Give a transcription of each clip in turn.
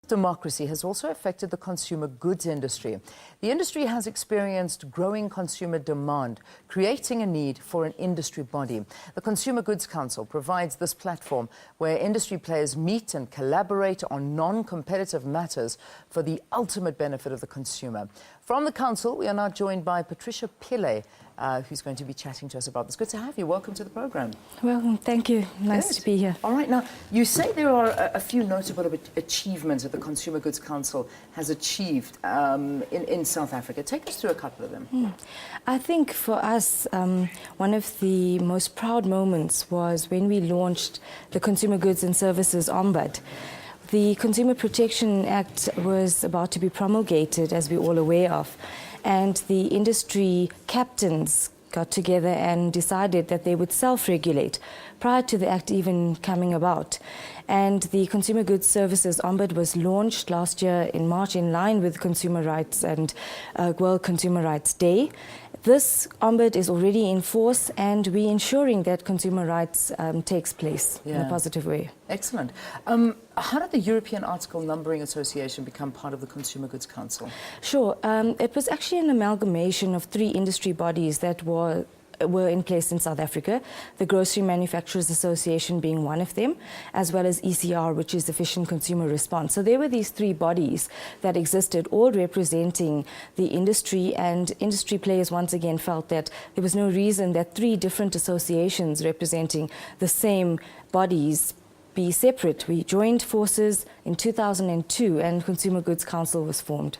Democracy has also affected the consumer goods industry. The industry has experienced growing consumer demand, creating a need for an industry body. The Consumer Goods Council provides this platform where industry players meet and collaborate on non-competitive matters for the ultimate benefit of the consumer. From the Council, we are now joined by Patricia Pillay, who's going to be chatting to us about this. Good to have you. Welcome to the program. Well, thank you. Nice to be here. All right. Now, you say there are a few notable achievements that the Consumer Goods Council has achieved in South Africa. Take us through a couple of them. I think for us, one of the most proud moments was when we launched the Consumer Goods and Services Ombud. The Consumer Protection Act was about to be promulgated, as we're all aware of, and the industry captains got together and decided that they would self-regulate prior to the Act even coming about. And the Consumer Goods Services Ombud was launched last year in March in line with Consumer Rights and World Consumer Rights Day. This Ombud is already in force, and we're ensuring that consumer rights takes place in a positive way. Excellent. How did the European Article Numbering Association become part of the Consumer Goods Council? Sure. It was actually an amalgamation of 3 industry bodies that were in place in South Africa, the Grocery Manufacturers Association being one of them, as well as ECR, which is Efficient Consumer Response. So there were these 3 bodies that existed, all representing the industry, and industry players once again felt that there was no reason that 3 different associations representing the same bodies be separate. We joined forces in 2002 and Consumer Goods Council was formed.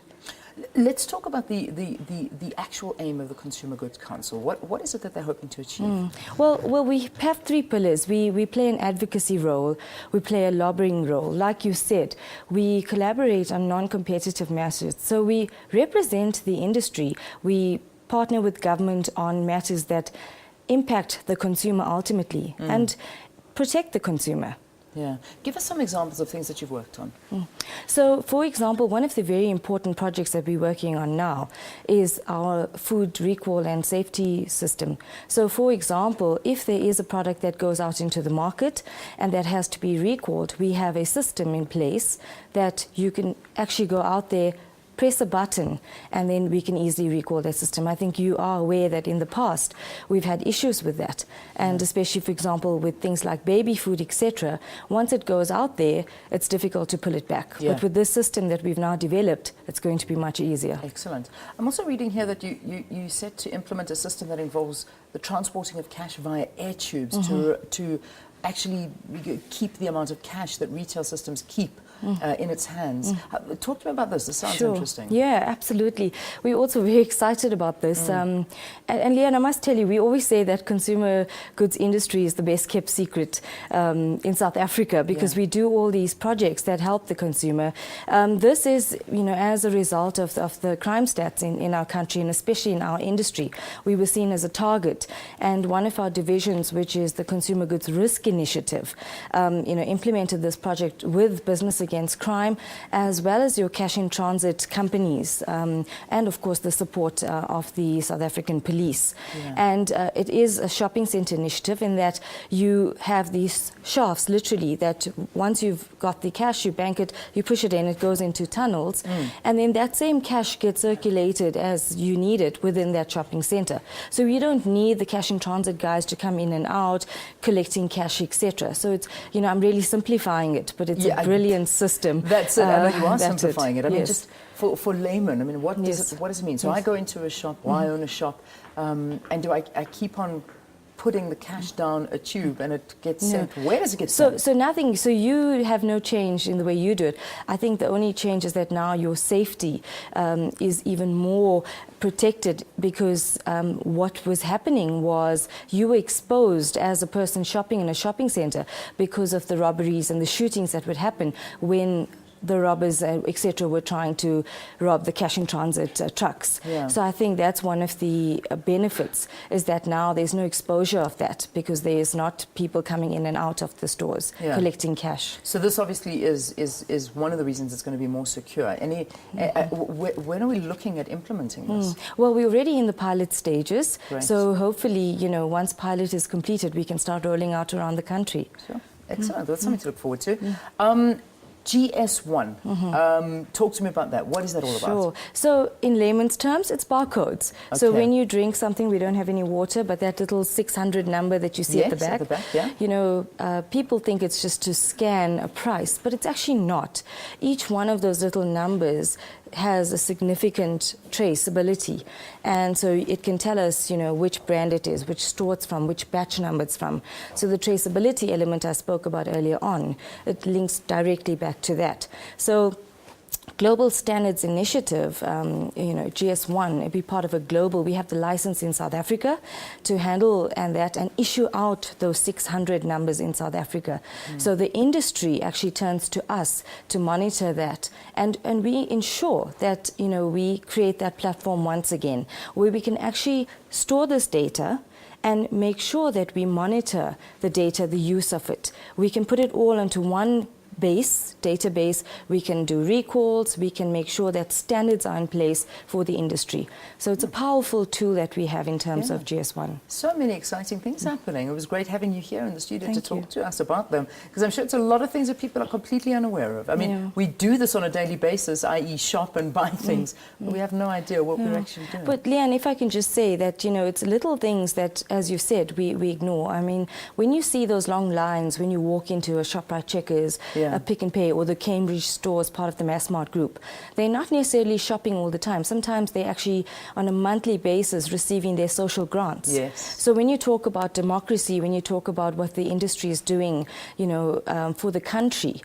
Let's talk about the actual aim of the Consumer Goods Council. What is it that they're hoping to achieve? Well, we have 3 pillars. We play an advocacy role, we play a lobbying role. Like you said, we collaborate on non-competitive matters. So we represent the industry. We partner with government on matters that impact the consumer ultimately and protect the consumer. Yeah. Give us some examples of things that you've worked on. So, for example, one of the very important projects that we're working on now is our food recall and safety system. So, for example, if there is a product that goes out into the market and that has to be recalled, we have a system in place that you can actually go out there, press a button, and then we can easily recall that system. I think you are aware that in the past we've had issues with that, and especially, for example, with things like baby food, etc. Once it goes out there, it's difficult to pull it back. But with this system that we've now developed, it's going to be much easier. Excellent. I'm also reading here that you set to implement a system that involves the transporting of cash via air tubes to actually keep the amount of cash that retail systems keep in its hands. Talk to me about this. This sounds interesting. Yeah, absolutely. We're also very excited about this. And Leanne, I must tell you, we always say that consumer goods industry is the best kept secret in South Africa because we do all these projects that help the consumer. This is, as a result of the crime stats in our country, and especially in our industry. We were seen as a target, and one of our divisions, which is the Consumer Goods Risk Initiative, implemented this project with Business Against Crime, as well as your cash in transit companies, and of course the support of the South African police. And it is a shopping centre initiative in that you have these shafts, literally, that once you've got the cash, you bank it, you push it in, it goes into tunnels, and then that same cash gets circulated as you need it within that shopping centre. So you don't need the cash in transit guys to come in and out, collecting cash, etc. So it's, I'm really simplifying it, but it's a brilliant system. That's it. I know you are simplifying it. I mean, just for laymen, I mean, what does it mean? So I go into a shop, or I own a shop, and do I keep on putting the cash down a tube and it gets sent? Where does it get sent? So nothing. So you have no change in the way you do it. I think the only change is that now your safety is even more protected because what was happening was you were exposed as a person shopping in a shopping centre because of the robberies and the shootings that would happen when the robbers, etc., were trying to rob the cash in transit trucks. So I think that's one of the benefits, is that now there's no exposure of that because there's not people coming in and out of the stores collecting cash. So this obviously is one of the reasons it's going to be more secure. When are we looking at implementing this? Well, we're already in the pilot stages. So hopefully, once pilot is completed, we can start rolling out around the country. Sure. Excellent. That's something to look forward to. GS1. Talk to me about that. What is that all about? Sure. So in layman's terms, it's barcodes. So when you drink something, we don't have any water, but that little 600 number that you see at the back, yeah. you know, people think it's just to scan a price, but it's actually not. Each one of those little numbers has a significant traceability, and so it can tell us, you know, which brand it is, which store it's from, which batch number it's from. So the traceability element I spoke about earlier on, it links directly back to that. So Global Standards Initiative, you know, GS1, it'd be part of a global, we have the license in South Africa to handle and issue out those 600 numbers in South Africa. So the industry actually turns to us to monitor that, and we ensure that, you know, we create that platform once again where we can actually store this data and make sure that we monitor the data, the use of it. We can put it all into one database, we can do recalls, we can make sure that standards are in place for the industry. So it's a powerful tool that we have in terms of GS1. So many exciting things happening. It was great having you here in the studio to talk to us about them, because I'm sure it's a lot of things that people are completely unaware of. I mean, we do this on a daily basis, i.e. shop and buy things, but we have no idea what we're actually doing. But Leanne, if I can just say that, you know, it's little things that, as you said, we ignore. I mean, when you see those long lines, when you walk into a ShopRite Checkers, a Pick n Pay, or the Cambridge store as part of the Massmart group, they're not necessarily shopping all the time. Sometimes they're actually on a monthly basis receiving their social grants. So when you talk about democracy, when you talk about what the industry is doing, you know, for the country,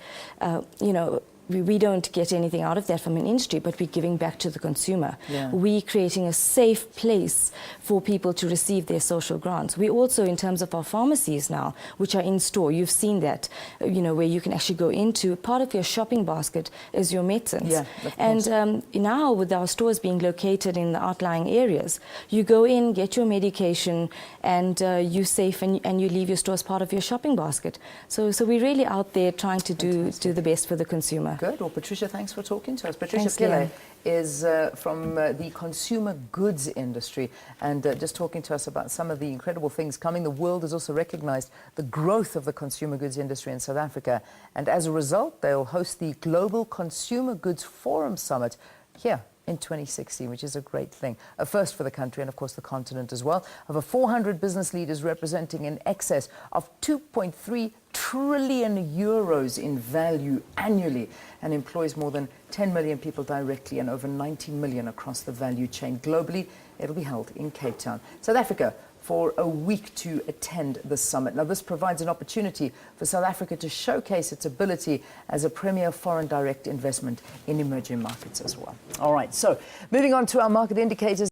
you know, we don't get anything out of that from an industry, but we're giving back to the consumer. We're creating a safe place for people to receive their social grants. We also, in terms of our pharmacies now, which are in store, you've seen that, you know, where you can actually go into, part of your shopping basket is your medicines. And now with our stores being located in the outlying areas, you go in, get your medication, and you're safe, and you leave your store as part of your shopping basket. So we're really out there trying to do the best for the consumer. Good. Well, Patricia, thanks for talking to us. Patricia Pillay is from the consumer goods industry, and just talking to us about some of the incredible things coming. The world has also recognized the growth of the consumer goods industry in South Africa, and as a result, they'll host the Global Consumer Goods Forum Summit here in 2016, which is a great thing. A first for the country and, of course, the continent as well. Over 400 business leaders representing in excess of 2.3 trillion euros in value annually, and employs more than 10 million people directly and over 90 million across the value chain globally. It'll be held in Cape Town, South Africa, for a week to attend the summit. Now, this provides an opportunity for South Africa to showcase its ability as a premier foreign direct investment in emerging markets as well. All right, so moving on to our market indicators.